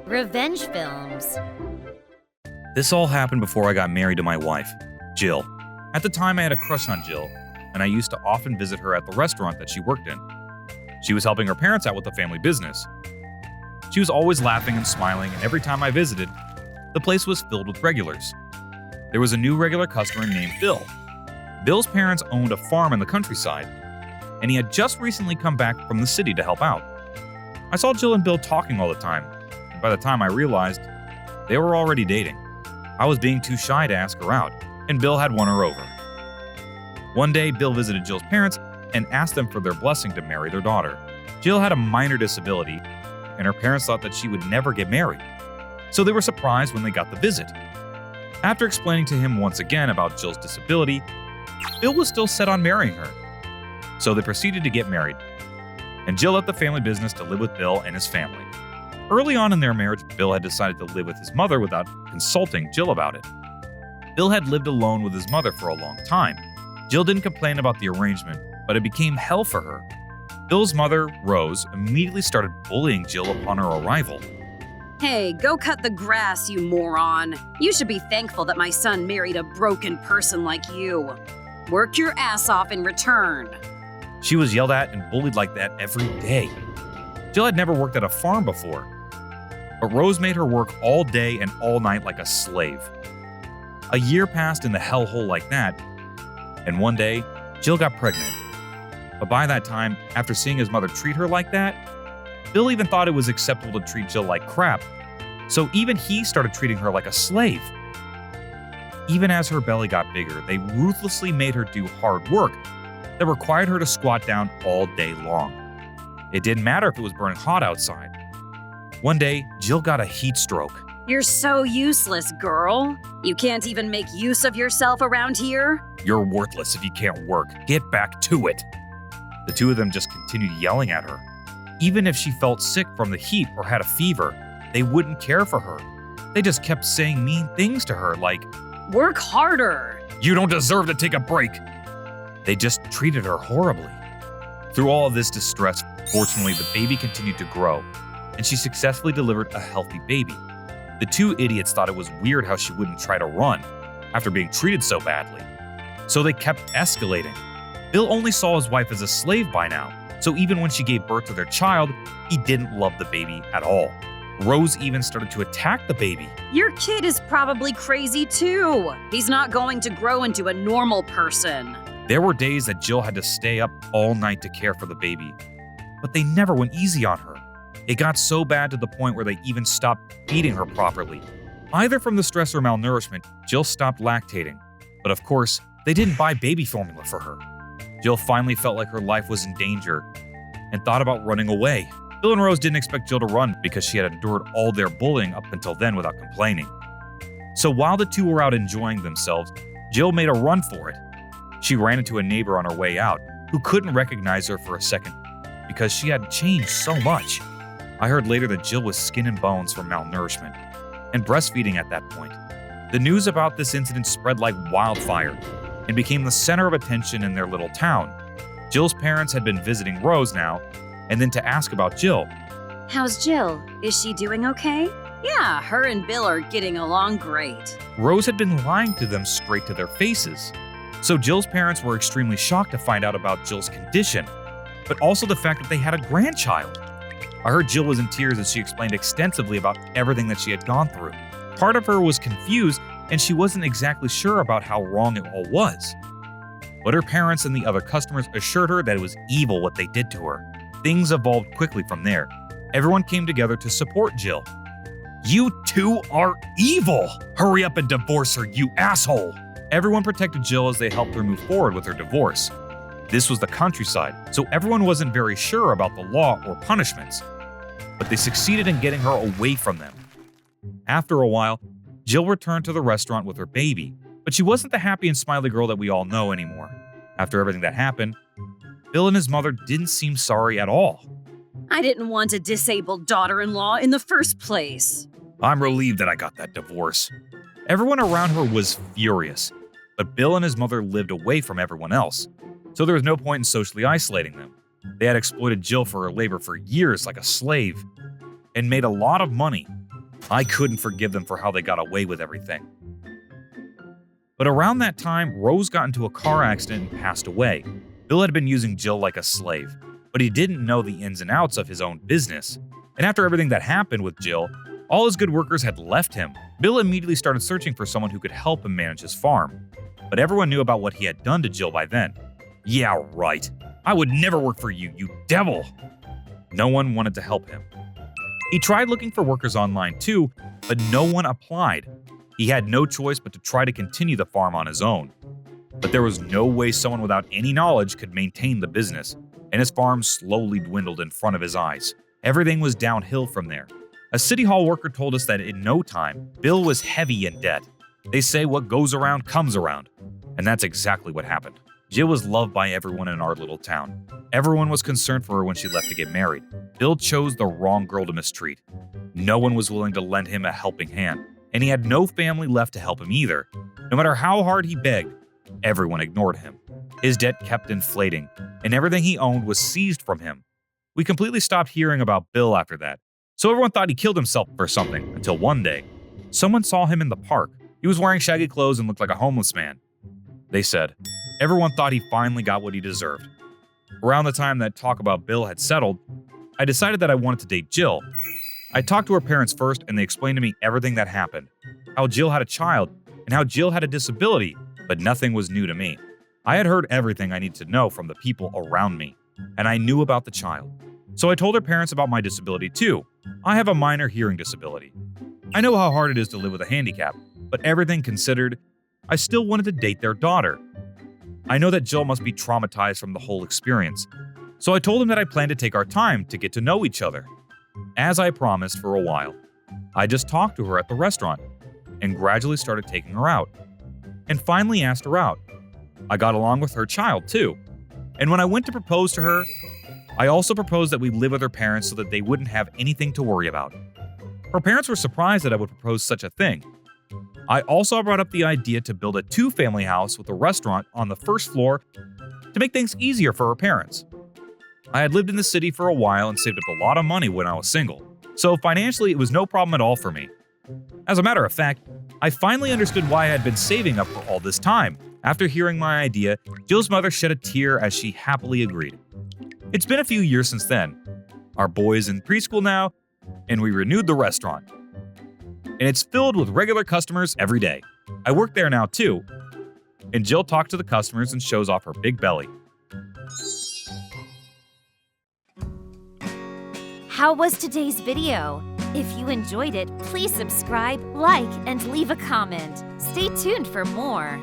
Revenge films. This all happened before I got married to my wife, Jill. At the time, I had a crush on Jill, and I used to often visit her at the restaurant that she worked in. She was helping her parents out with the family business. She was always laughing and smiling, and every time I visited, the place was filled with regulars. There was a new regular customer named Bill. Bill's parents owned a farm in the countryside, and he had just recently come back from the city to help out. I saw Jill and Bill talking all the time, and by the time I realized, they were already dating. I was being too shy to ask her out, and Bill had won her over. One day, Bill visited Jill's parents and asked them for their blessing to marry their daughter. Jill had a minor disability, and her parents thought that she would never get married, so they were surprised when they got the visit. After explaining to him once again about Jill's disability, Bill was still set on marrying her. So they proceeded to get married, and Jill left the family business to live with Bill and his family. Early on in their marriage, Bill had decided to live with his mother without consulting Jill about it. Bill had lived alone with his mother for a long time. Jill didn't complain about the arrangement, but it became hell for her. Bill's mother, Rose, immediately started bullying Jill upon her arrival. Hey, go cut the grass, you moron. You should be thankful that my son married a broken person like you. Work your ass off in return. She was yelled at and bullied like that every day. Jill had never worked at a farm before, but Rose made her work all day and all night like a slave. A year passed in the hellhole like that, and one day, Jill got pregnant. But by that time, after seeing his mother treat her like that, Bill even thought it was acceptable to treat Jill like crap, so even he started treating her like a slave. Even as her belly got bigger, they ruthlessly made her do hard work that required her to squat down all day long. It didn't matter if it was burning hot outside. One day, Jill got a heat stroke. You're so useless, girl. You can't even make use of yourself around here? You're worthless if you can't work. Get back to it. The two of them just continued yelling at her. Even if she felt sick from the heat or had a fever, they wouldn't care for her. They just kept saying mean things to her like, Work harder. "You don't deserve to take a break." They just treated her horribly. Through all of this distress, fortunately, the baby continued to grow, and she successfully delivered a healthy baby. The two idiots thought it was weird how she wouldn't try to run after being treated so badly. So they kept escalating. Bill only saw his wife as a slave by now, so even when she gave birth to their child, he didn't love the baby at all. Rose even started to attack the baby. Your kid is probably crazy too. He's not going to grow into a normal person. There were days that Jill had to stay up all night to care for the baby, but they never went easy on her. It got so bad to the point where they even stopped feeding her properly. Either from the stress or malnourishment, Jill stopped lactating, but of course, they didn't buy baby formula for her. Jill finally felt like her life was in danger and thought about running away. Bill and Rose didn't expect Jill to run because she had endured all their bullying up until then without complaining. So while the two were out enjoying themselves, Jill made a run for it. She ran into a neighbor on her way out who couldn't recognize her for a second because she had changed so much. I heard later that Jill was skin and bones from malnourishment and breastfeeding at that point. The news about this incident spread like wildfire and became the center of attention in their little town. Jill's parents had been visiting Rose now, and then to ask about Jill. How's Jill? Is she doing okay? Yeah, her and Bill are getting along great. Rose had been lying to them straight to their faces. So Jill's parents were extremely shocked to find out about Jill's condition, but also the fact that they had a grandchild. I heard Jill was in tears as she explained extensively about everything that she had gone through. Part of her was confused, and she wasn't exactly sure about how wrong it all was. But her parents and the other customers assured her that it was evil what they did to her. Things evolved quickly from there. Everyone came together to support Jill. "You two are evil! Hurry up and divorce her, you asshole!" Everyone protected Jill as they helped her move forward with her divorce. This was the countryside, so everyone wasn't very sure about the law or punishments. But they succeeded in getting her away from them. After a while, Jill returned to the restaurant with her baby, but she wasn't the happy and smiley girl that we all know anymore. After everything that happened, Bill and his mother didn't seem sorry at all. I didn't want a disabled daughter-in-law in the first place. I'm relieved that I got that divorce. Everyone around her was furious, but Bill and his mother lived away from everyone else, so there was no point in socially isolating them. They had exploited Jill for her labor for years like a slave and made a lot of money. I couldn't forgive them for how they got away with everything. But around that time, Rose got into a car accident and passed away. Bill had been using Jill like a slave, but he didn't know the ins and outs of his own business. And after everything that happened with Jill, all his good workers had left him. Bill immediately started searching for someone who could help him manage his farm. But everyone knew about what he had done to Jill by then. Yeah, right. I would never work for you, you devil! No one wanted to help him. He tried looking for workers online too, but no one applied. He had no choice but to try to continue the farm on his own. But there was no way someone without any knowledge could maintain the business, and his farm slowly dwindled in front of his eyes. Everything was downhill from there. A city hall worker told us that in no time, Bill was heavy in debt. They say what goes around comes around, and that's exactly what happened. Jill was loved by everyone in our little town. Everyone was concerned for her when she left to get married. Bill chose the wrong girl to mistreat. No one was willing to lend him a helping hand, and he had no family left to help him either. No matter how hard he begged, everyone ignored him. His debt kept inflating, and everything he owned was seized from him. We completely stopped hearing about Bill after that, so everyone thought he killed himself or something, until one day, someone saw him in the park. He was wearing shaggy clothes and looked like a homeless man. They said, everyone thought he finally got what he deserved. Around the time that talk about Bill had settled, I decided that I wanted to date Jill. I talked to her parents first, and they explained to me everything that happened, how Jill had a child, and how Jill had a disability, but nothing was new to me. I had heard everything I needed to know from the people around me, and I knew about the child. So I told her parents about my disability too. I have a minor hearing disability. I know how hard it is to live with a handicap, but everything considered, I still wanted to date their daughter. I know that Jill must be traumatized from the whole experience, so I told them that I planned to take our time to get to know each other. As I promised for a while, I just talked to her at the restaurant and gradually started taking her out, and finally asked her out. I got along with her child too, and when I went to propose to her, I also proposed that we live with her parents so that they wouldn't have anything to worry about. Her parents were surprised that I would propose such a thing. I also brought up the idea to build a two-family house with a restaurant on the first floor to make things easier for her parents. I had lived in the city for a while and saved up a lot of money when I was single, so financially it was no problem at all for me. As a matter of fact, I finally understood why I had been saving up for all this time. After hearing my idea, Jill's mother shed a tear as she happily agreed. It's been a few years since then. Our boy's in preschool now, and we renewed the restaurant. And it's filled with regular customers every day. I work there now too, and Jill talks to the customers and shows off her big belly. How was today's video? If you enjoyed it, please subscribe, like, and leave a comment. Stay tuned for more.